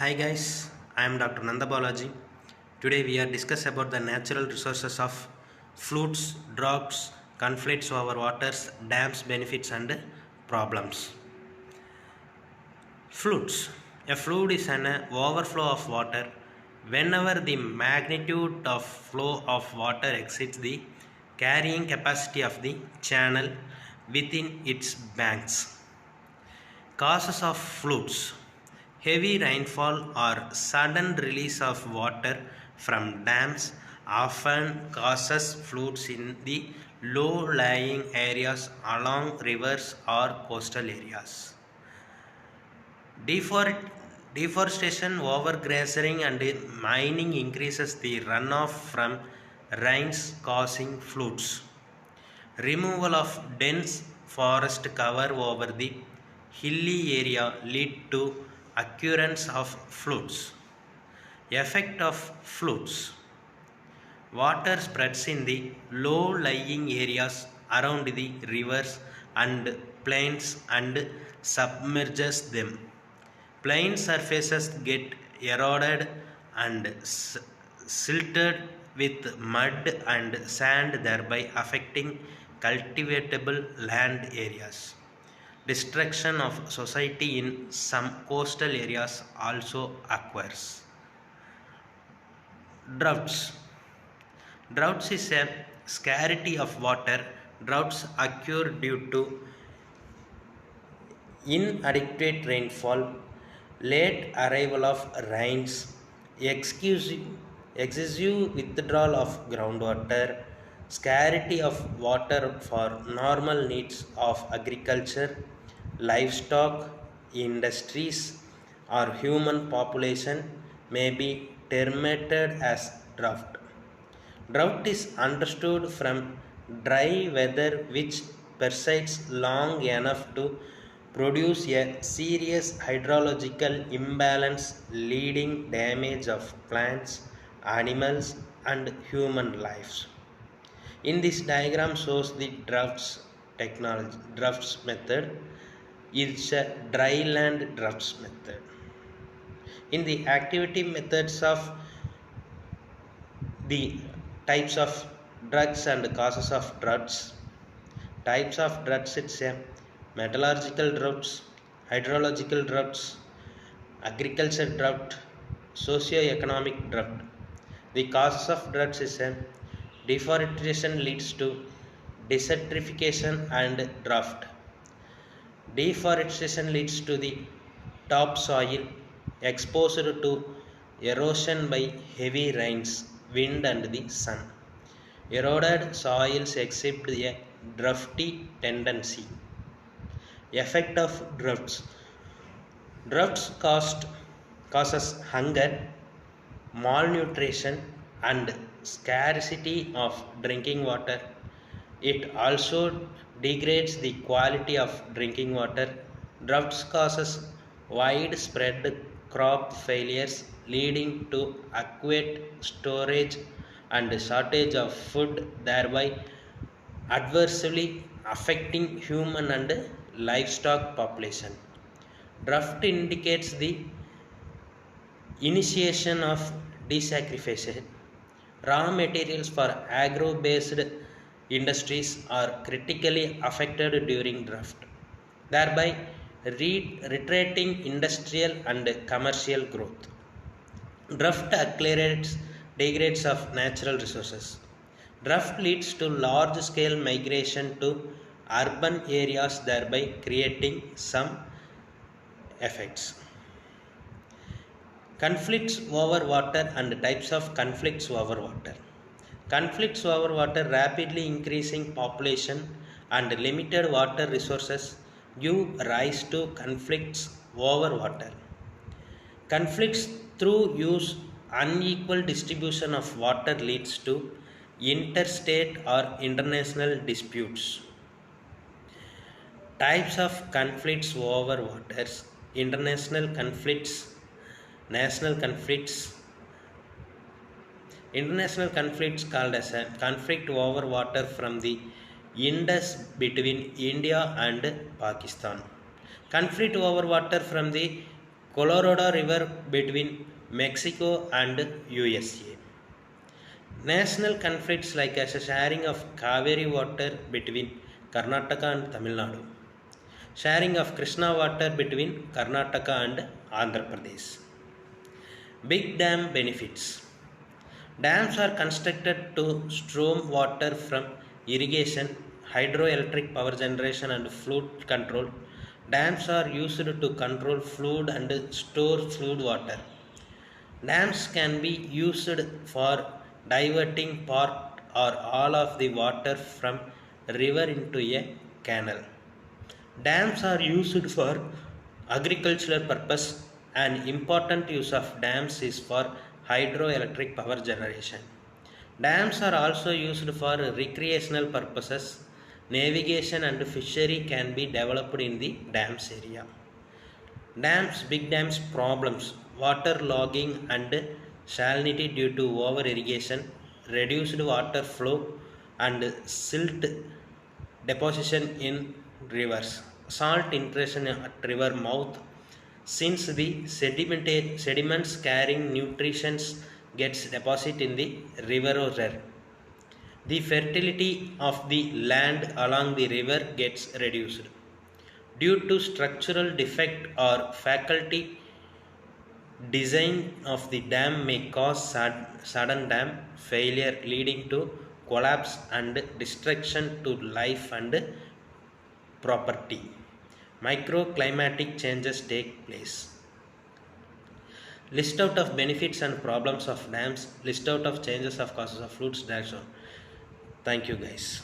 Hi guys, I am Dr.S.Nandhabalaji. Today we are discuss about the natural resources of floods, droughts, conflicts over waters, dams, benefits and problems. Floods. A flood is an overflow of water whenever the magnitude of flow of water exceeds the carrying capacity of the channel within its banks. Causes of floods. Heavy rainfall or sudden release of water from dams often causes floods in the low-lying areas along rivers or coastal areas. Deforestation, overgrazing and mining increases the runoff from rains causing floods. Removal of dense forest cover over the hilly area lead to occurrence of floods. Effect of floods. Water spreads in the low-lying areas around the rivers and plains and submerges them. Plain surfaces get eroded and silted with mud and sand, thereby affecting cultivatable land areas. Destruction of society in some coastal areas also occurs. Droughts. Droughts is a scarcity of water. Droughts occur due to inadequate rainfall, late arrival of rains, excessive withdrawal of groundwater, scarcity of water for normal needs of agriculture, livestock, industries, or human population may be termed as drought. Drought is understood from dry weather which persists long enough to produce a serious hydrological imbalance leading damage of plants, animals and human lives. In this diagram shows the droughts method. It's a dryland droughts method. In the activity methods of the types of droughts and causes of droughts. Types of droughts, it's a metallurgical droughts, hydrological droughts, agriculture drought, socio-economic drought. The causes of droughts is a deforestation leads to desertification and drought. Deforestation leads to the topsoil exposed to erosion by heavy rains, wind and the sun. Eroded soils exhibit a droughty tendency. Effect of droughts. Droughts causes hunger, malnutrition and scarcity of drinking water. It also degrades the quality of drinking water. Droughts causes widespread crop failures leading to adequate storage and shortage of food, thereby adversely affecting human and livestock population. Drought indicates the initiation of desacrification. Raw materials for agro-based industries are critically affected during drought, thereby retarding industrial and commercial growth. Drought accelerates degrades of natural resources. Drought leads to large-scale migration to urban areas, thereby creating some effects. Conflicts over water and types of conflicts over water. Conflicts over water, rapidly increasing population and limited water resources give rise to conflicts over water. Conflicts through use unequal distribution of water leads to interstate or international disputes. Types of conflicts over waters: international conflicts, national conflicts. International conflicts called as a conflict over water from the Indus between India and Pakistan. Conflict over water from the Colorado River between Mexico and USA. National conflicts like as a sharing of Kaveri water between Karnataka and Tamil Nadu. Sharing of Krishna water between Karnataka and Andhra Pradesh. Big dam benefits. Dams are constructed to storm water from irrigation, hydroelectric power generation and flood control. Dams are used to control flood and store flood water. Dams can be used for diverting part or all of the water from river into a canal. Dams are used for agricultural purpose. An important use of dams is for hydroelectric power generation. Dams are also used for recreational purposes. Navigation and fishery can be developed in the dams area. Big dams problems, water logging and salinity due to over irrigation, reduced water flow and silt deposition in rivers, salt intrusion at river mouth, since the sediments carrying nutrients gets deposited in the river or the fertility of the land along the river gets reduced. Due to structural defect or faculty design of the dam may cause sudden dam failure leading to collapse and destruction to life and property. Microclimatic changes take place. List out of benefits and problems of dams. List out of changes of causes of floods. Thank you guys.